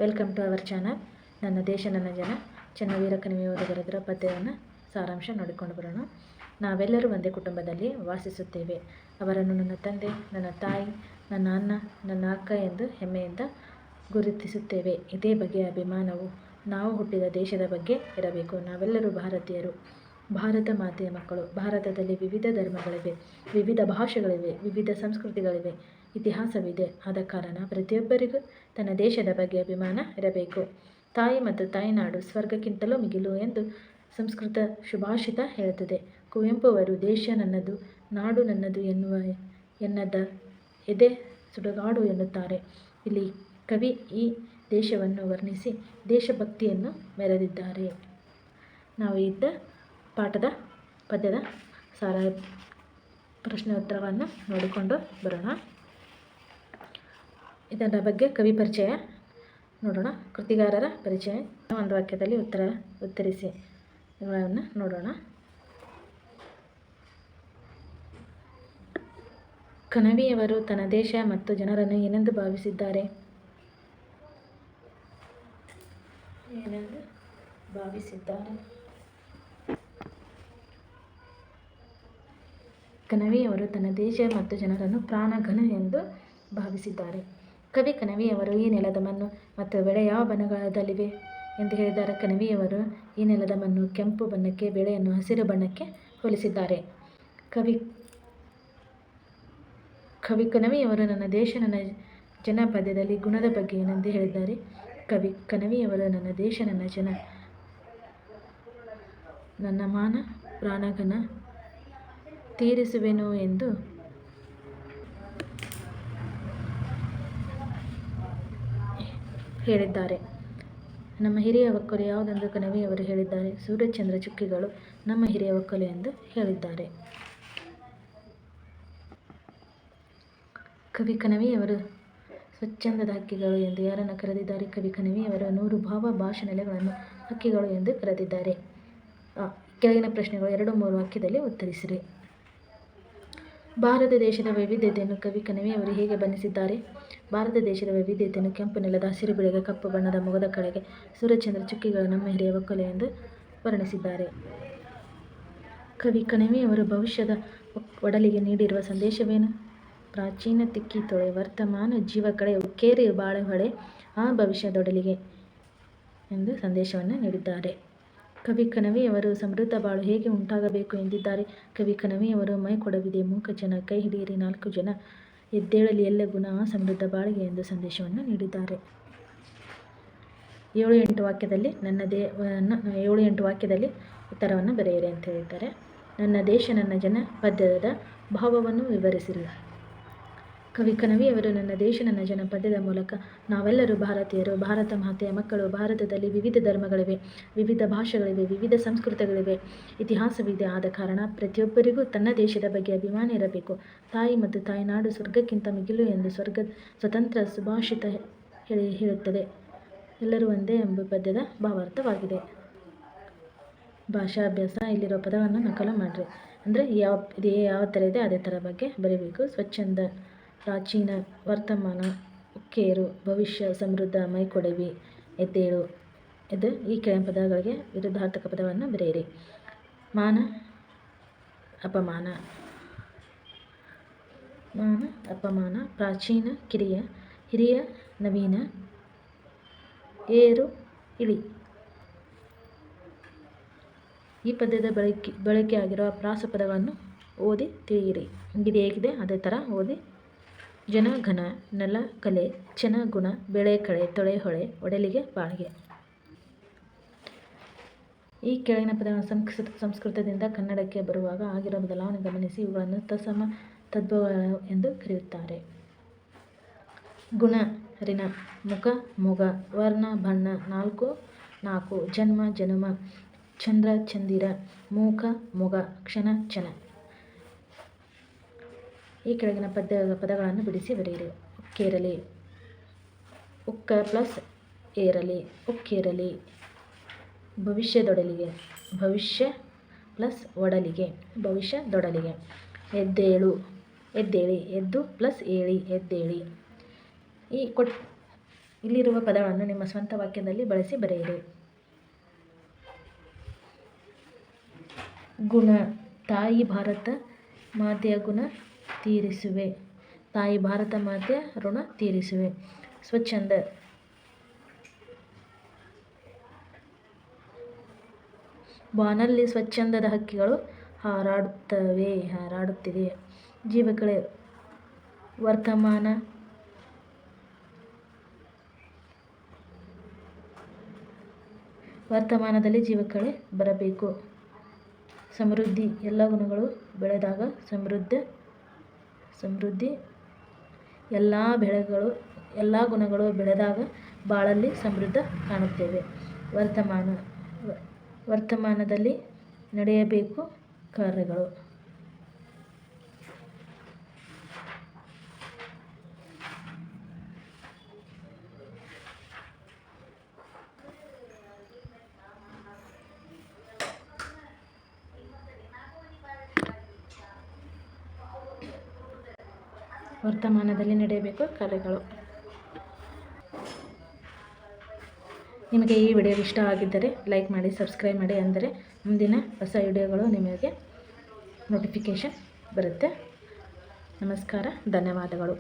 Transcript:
Welcome to our channel. ನನ್ನ ದೇಶ ನನ್ನ ಜನ ಚೆನ್ನವೀರ ಕಣಿವೆಯವರು ಬರೆದಿರೋ ಪದ್ಯವನ್ನು ಸಾರಾಂಶ ನೋಡಿಕೊಂಡು ಬರೋಣ. ನಾವೆಲ್ಲರೂ ಒಂದೇ ಕುಟುಂಬದಲ್ಲಿ ವಾಸಿಸುತ್ತೇವೆ. ಅವರನ್ನು ನನ್ನ ತಂದೆ, ನನ್ನ ತಾಯಿ, ನನ್ನ ಅಣ್ಣ, ನನ್ನ ಅಕ್ಕ ಎಂದು ಹೆಮ್ಮೆಯಿಂದ ಗುರುತಿಸುತ್ತೇವೆ. ಇದೇ ಬಗೆಯ ಅಭಿಮಾನವು ನಾವು ಹುಟ್ಟಿದ ದೇಶದ ಬಗ್ಗೆ ಇರಬೇಕು. ನಾವೆಲ್ಲರೂ ಭಾರತೀಯರು, ಭಾರತ ಮಾತೆಯ ಮಕ್ಕಳು. ಭಾರತದಲ್ಲಿ ವಿವಿಧ ಧರ್ಮಗಳಿವೆ, ವಿವಿಧ ಭಾಷೆಗಳಿವೆ, ವಿವಿಧ ಸಂಸ್ಕೃತಿಗಳಿವೆ, ಇತಿಹಾಸವಿದೆ. ಆದ ಕಾರಣ ಪ್ರತಿಯೊಬ್ಬರಿಗೂ ತನ್ನ ದೇಶದ ಬಗ್ಗೆ ಅಭಿಮಾನ ಇರಬೇಕು. ತಾಯಿ ಮತ್ತು ತಾಯ್ನಾಡು ಸ್ವರ್ಗಕ್ಕಿಂತಲೂ ಮಿಗಿಲು ಎಂದು ಸಂಸ್ಕೃತ ಸುಭಾಷಿತ ಹೇಳುತ್ತದೆ. ಕುವೆಂಪು ಅವರು ದೇಶ ನನ್ನದು, ನಾಡು ನನ್ನದು ಎನ್ನದ ಎದೆ ಸುಡಗಾಡು ಎನ್ನುತ್ತಾರೆ. ಇಲ್ಲಿ ಕವಿ ಈ ದೇಶವನ್ನು ವರ್ಣಿಸಿ ದೇಶಭಕ್ತಿಯನ್ನು ಮೆರೆದಿದ್ದಾರೆ. ನಾವು ಇದ್ದ ಪಾಠದ ಪದ್ಯದ ಸಾರ ಪ್ರಶ್ನೆ ಉತ್ತರವನ್ನು ನೋಡಿಕೊಂಡು ಬರೋಣ. ಇದರ ಬಗ್ಗೆ ಕವಿ ಪರಿಚಯ ನೋಡೋಣ. ಕೃತಿಗಾರರ ಪರಿಚಯ, ಒಂದು ವಾಕ್ಯದಲ್ಲಿ ಉತ್ತರಿಸಿ ಇವುಗಳನ್ನು ನೋಡೋಣ. ಕಣವಿಯವರು ತನ್ನ ದೇಶ ಮತ್ತು ಜನರನ್ನು ಏನೆಂದು ಭಾವಿಸಿದ್ದಾರೆ? ಕಣವಿಯವರು ತನ್ನ ದೇಶ ಮತ್ತು ಜನರನ್ನು ಪ್ರಾಣಘನ ಎಂದು ಭಾವಿಸಿದ್ದಾರೆ. ಕವಿ ಕಣವಿಯವರು ಈ ನೆಲದ ಮಣ್ಣು ಮತ್ತು ಬೆಳೆ ಯಾವ ಬಣ್ಣದಲ್ಲಿವೆ ಎಂದು ಹೇಳಿದ್ದಾರೆ. ಕಣವಿಯವರು ಈ ನೆಲದ ಮಣ್ಣು ಕೆಂಪು ಬಣ್ಣಕ್ಕೆ, ಬೆಳೆಯನ್ನು ಹಸಿರು ಬಣ್ಣಕ್ಕೆ ಹೋಲಿಸಿದ್ದಾರೆ. ಕವಿ ಕಣವಿಯವರು ನನ್ನ ದೇಶ ನನ್ನ ಜನ ಪದ್ಯದಲ್ಲಿ ಗುಣದ ಬಗ್ಗೆ ಏನೆಂದು ಹೇಳಿದ್ದಾರೆ? ಕವಿ ಕಣವಿಯವರು ನನ್ನ ದೇಶ ನನ್ನ ಜನ, ನನ್ನ ಮಾನ ಪ್ರಾಣಘನ ತೀರಿಸುವೆನು ಎಂದು ಹೇಳಿದ್ದಾರೆ. ನಮ್ಮ ಹಿರಿಯ ಒಕ್ಕಲು ಯಾವುದೆಂದು ಕಣವಿಯವರು ಹೇಳಿದ್ದಾರೆ? ಸೂರ್ಯಚಂದ್ರ ಚುಕ್ಕಿಗಳು ನಮ್ಮ ಹಿರಿಯ ಒಕ್ಕಲು ಎಂದು ಹೇಳಿದ್ದಾರೆ. ಕವಿ ಕಣವಿಯವರು ಸ್ವಚ್ಛಂದದ ಹಕ್ಕಿಗಳು ಎಂದು ಯಾರನ್ನು ಕರೆದಿದ್ದಾರೆ? ಕವಿ ಕಣವಿಯವರು 100 ಭಾವ ಭಾಷೆ ನೆಲೆಗಳನ್ನು ಹಕ್ಕಿಗಳು ಎಂದು ಕರೆದಿದ್ದಾರೆ. ಕೆಳಗಿನ ಪ್ರಶ್ನೆಗಳು 2-3 ವಾಕ್ಯದಲ್ಲಿ ಉತ್ತರಿಸಿರಿ. ಭಾರತ ದೇಶದ ವೈವಿಧ್ಯತೆಯನ್ನು ಕವಿ ಕಣವಿಯವರು ಹೇಗೆ ಬಣ್ಣಿಸಿದ್ದಾರೆ? ಭಾರತ ದೇಶದ ವೈವಿಧ್ಯತೆಯನ್ನು ಕೆಂಪು ನೆಲದ ಹಸಿರು ಬೆಳೆಗೆ, ಕಪ್ಪು ಬಣ್ಣದ ಮೊಗದ ಕಳೆಗೆ, ಸೂರ್ಯಚಂದ್ರ ಚುಕ್ಕಿಗಳು ನಮ್ಮ ಹಿರಿಯ ಒಕ್ಕಲು ಎಂದು ವರ್ಣಿಸಿದ್ದಾರೆ. ಕವಿ ಕಣವಿಯವರು ಭವಿಷ್ಯದ ಒಡಲಿಗೆ ನೀಡಿರುವ ಸಂದೇಶವೇನು? ಪ್ರಾಚೀನ ತಿಕ್ಕಿ ತೊಳೆ, ವರ್ತಮಾನ ಜೀವ ಕಳೆ, ಉಕ್ಕೇರಿ ಬಾಳೆ ಹೊಳೆ ಆ ಭವಿಷ್ಯದೊಡಲಿಗೆ ಎಂದು ಸಂದೇಶವನ್ನು ನೀಡಿದ್ದಾರೆ. ಕವಿ ಕಣವಿಯವರು ಸಮೃದ್ಧ ಬಾಳು ಹೇಗೆ ಉಂಟಾಗಬೇಕು ಎಂದಿದ್ದಾರೆ? ಕವಿ ಕಣವಿಯವರು ಮೈ ಕೊಡವಿದೆ ಮೂಕ ಜನ, ಕೈ ಹಿಡಿಯಿರಿ 4 ಜನ, ಎದ್ದೇಳಲಿ ಎಲ್ಲ ಗುಣ ಆ ಸಮೃದ್ಧ ಬಾಳಿಗೆ ಎಂದು ಸಂದೇಶವನ್ನು ನೀಡಿದ್ದಾರೆ. 7-8 ವಾಕ್ಯದಲ್ಲಿ 7-8 ವಾಕ್ಯದಲ್ಲಿ ಉತ್ತರವನ್ನು ಬರೆಯಿರಿ ಅಂತ ಹೇಳಿದ್ದಾರೆ. ನನ್ನ ದೇಶ ನನ್ನ ಜನ ಪದ್ಯದ ಭಾವವನ್ನು ವಿವರಿಸಿಲ್ಲ. ಕವಿ ಕಣವಿಯವರು ನನ್ನ ದೇಶ ನನ್ನ ಜನ ಪದ್ಯದ ಮೂಲಕ ನಾವೆಲ್ಲರೂ ಭಾರತೀಯರು, ಭಾರತ ಮಾತೆಯ ಮಕ್ಕಳು. ಭಾರತದಲ್ಲಿ ವಿವಿಧ ಧರ್ಮಗಳಿವೆ, ವಿವಿಧ ಭಾಷೆಗಳಿವೆ, ವಿವಿಧ ಸಂಸ್ಕೃತಿಗಳಿವೆ, ಇತಿಹಾಸವಿದೆ. ಆದ ಕಾರಣ ಪ್ರತಿಯೊಬ್ಬರಿಗೂ ತನ್ನ ದೇಶದ ಬಗ್ಗೆ ಅಭಿಮಾನ ಇರಬೇಕು. ತಾಯಿ ಮತ್ತು ತಾಯ್ನಾಡು ಸ್ವರ್ಗಕ್ಕಿಂತ ಮಿಗಿಲು ಎಂದು ಸ್ವತಂತ್ರ ಸುಭಾಷಿತ ಹೇಳುತ್ತದೆ. ಎಲ್ಲರೂ ಒಂದೇ ಎಂಬ ಪದ್ಯದ ಭಾವಾರ್ಥವಾಗಿದೆ. ಭಾಷಾಭ್ಯಾಸ. ಇಲ್ಲಿರೋ ಪದವನ್ನು ನಕಲು ಮಾಡಿರಿ. ಅಂದರೆ ಯಾವ ಥರ ಇದೆ ಅದೇ ಥರ ಬಗ್ಗೆ ಬರೀಬೇಕು. ಸ್ವಚ್ಛಂದ, ಪ್ರಾಚೀನ, ವರ್ತಮಾನ, ಉಕ್ಕೇರು, ಭವಿಷ್ಯ, ಸಮೃದ್ಧ, ಮೈಕೊಡವಿ, ಎದ್ದೇಳು. ಇದು ಈ ಕೆಳಗಿನ ಪದಗಳಿಗೆ ವಿರುದ್ಧಾರ್ಥಕ ಪದವನ್ನು ಬರೆಯಿರಿ. ಮಾನ ಅಪಮಾನ, ಪ್ರಾಚೀನ ಕಿರಿಯ, ಹಿರಿಯ ನವೀನ, ಏರು ಇಳಿ. ಈ ಪದ್ಯದ ಬಳಕೆಯಾಗಿರುವ ಪ್ರಾಸ ಪದಗಳನ್ನು ಓದಿ ತಿಳಿಯಿರಿ. ಇದು ಹೇಗಿದೆ ಅದೇ ಥರ ಓದಿ. ಜನ ಘನ, ನೆಲ ಕಲೆ, ಚನ ಗುಣ, ಬೆಳೆ ಕಳೆ, ತೊಳೆ ಹೊಳೆ, ಒಡಲಿಗೆ ಬಾಳಿಗೆ. ಈ ಕೆಳಗಿನ ಪದಗಳನ್ನು ಸಂಸ್ಕೃತದಿಂದ ಕನ್ನಡಕ್ಕೆ ಬರುವಾಗ ಆಗಿರುವ ಬದಲಾವಣೆ ಗಮನಿಸಿ. ಇವುಗಳನ್ನು ತತ್ಸಮ ತದ್ಭವಗಳು ಎಂದು ಕರೆಯುತ್ತಾರೆ. ಗುಣ ರಿನ, ಮುಖ ಮೊಗ, ವರ್ಣ ಬಣ್ಣ, 4 ಜನ್ಮ ಜನುಮ, ಚಂದ್ರ ಚಂದಿರ, ಮೂಕ ಮೊಗ, ಕ್ಷಣ ಚನ. ಈ ಕೆಳಗಿನ ಪದಗಳನ್ನು ಬಿಡಿಸಿ ಬರೆಯಿರಿ. ಉಕ್ಕೇರಲಿ, ಉಕ್ಕ ಪ್ಲಸ್ ಏರಲಿ, ಉಕ್ಕೇರಲಿ. ಭವಿಷ್ಯದೊಡಲಿಗೆ, ಭವಿಷ್ಯ ಪ್ಲಸ್ ಒಡಲಿಗೆ, ಭವಿಷ್ಯದೊಡಲಿಗೆ. ಎದ್ದೇಳು, ಎದ್ದೇಳಿ, ಎದ್ದು ಪ್ಲಸ್ ಏಳಿ, ಎದ್ದೇಳಿ. ಇಲ್ಲಿರುವ ಪದಗಳನ್ನು ನಿಮ್ಮ ಸ್ವಂತ ವಾಕ್ಯದಲ್ಲಿ ಬಳಸಿ ಬರೆಯಿರಿ. ಗುಣ: ತಾಯಿ ಭಾರತ ಮಾತೆಯ ಗುಣ ತೀರಿಸುವೆ. ತಾಯಿ ಭಾರತ ಮಾತೆಯ ಋಣ ತೀರಿಸುವೆ. ಸ್ವಚ್ಛಂದ: ಬಾನಲ್ಲಿ ಸ್ವಚ್ಛಂದದ ಹಕ್ಕಿಗಳು ಹಾರಾಡುತ್ತಿವೆ. ಜೀವಕಳೆ: ವರ್ತಮಾನದಲ್ಲಿ ಜೀವಕಳೆ ಬರಬೇಕು. ಸಮೃದ್ಧಿ: ಎಲ್ಲ ಗುಣಗಳು ಬೆಳೆದಾಗ ಸಮೃದ್ಧಿ. ಎಲ್ಲ ಗುಣಗಳು ಬೆಳೆದಾಗ ಬಾಳಲ್ಲಿ ಸಮೃದ್ಧ ಕಾಣುತ್ತೇವೆ. ವರ್ತಮಾನದಲ್ಲಿ ನಡೆಯಬೇಕು ಕಾರ್ಯಗಳು. ವರ್ತಮಾನದಲ್ಲಿ ನಡೆಯಬೇಕು ಕಾರ್ಯಗಳು. ನಿಮಗೆ ಈ ವಿಡಿಯೋ ಇಷ್ಟ ಆಗಿದ್ದರೆ ಲೈಕ್ ಮಾಡಿ, ಸಬ್ಸ್ಕ್ರೈಬ್ ಮಾಡಿ. ಅಂದರೆ ಮುಂದಿನ ಹೊಸ ವಿಡಿಯೋಗಳು ನಿಮಗೆ ನೋಟಿಫಿಕೇಷನ್ ಬರುತ್ತೆ. ನಮಸ್ಕಾರ, ಧನ್ಯವಾದಗಳು.